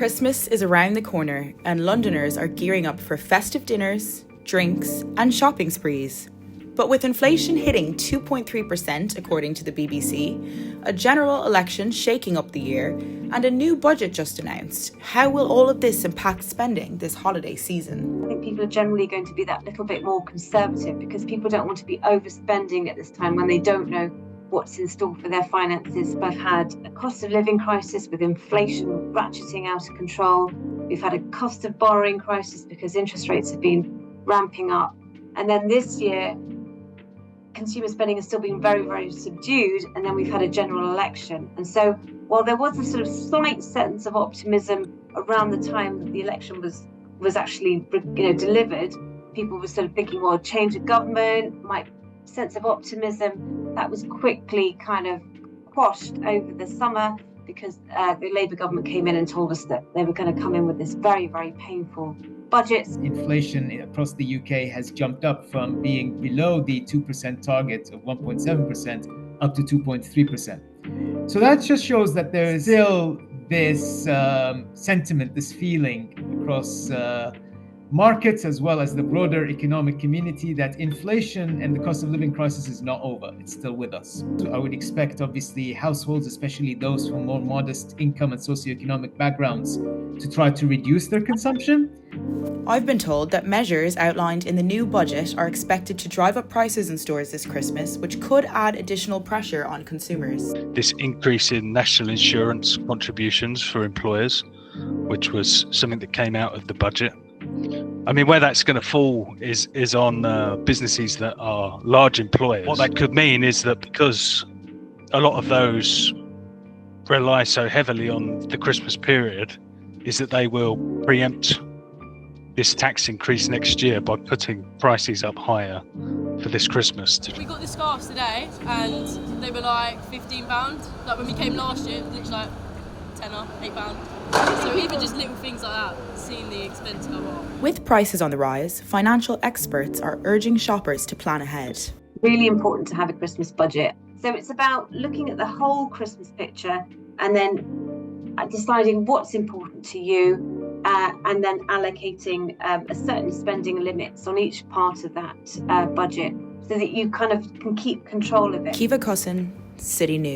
Christmas is around the corner and Londoners are gearing up for festive dinners, drinks and shopping sprees. But with inflation hitting 2.3% according to the BBC, a general election shaking up the year and a new budget just announced, how will all of this impact spending this holiday season? I think people are generally going to be that little bit more conservative because people don't want to be overspending at this time when they don't know what's in store for their finances. We've had a cost of living crisis with inflation ratcheting out of control. We've had a cost of borrowing crisis because interest rates have been ramping up. And then this year, consumer spending has still been very, very subdued. And then we've had a general election. And so while there was a sort of slight sense of optimism around the time that the election was actually delivered, people were sort of thinking, well, change of government, sense of optimism, that was quickly kind of quashed over the summer because the Labour government came in and told us that they were going to come in with this very, very painful budget. Inflation across the UK has jumped up from being below the 2% target of 1.7% up to 2.3%. So that just shows that there is still this sentiment, this feeling across markets as well as the broader economic community that inflation and the cost of living crisis is not over. It's still with us. So I would expect, obviously, households, especially those from more modest income and socioeconomic backgrounds, to try to reduce their consumption. I've been told that measures outlined in the new budget are expected to drive up prices in stores this Christmas, which could add additional pressure on consumers. This increase in national insurance contributions for employers, which was something that came out of the budget. I mean, where that's going to fall is on businesses that are large employers. What that could mean is that because a lot of those rely so heavily on the Christmas period, is that they will preempt this tax increase next year by putting prices up higher for this Christmas. We got the scarves today and they were like £15. Like when we came last year, it was literally like £10, £8. So even just little things like that, seeing the expense go up. With prices on the rise, financial experts are urging shoppers to plan ahead. Really important to have a Christmas budget. So it's about looking at the whole Christmas picture and then deciding what's important to you and then allocating a certain spending limits on each part of that budget so that you kind of can keep control of it. Kiva Cussin, City News.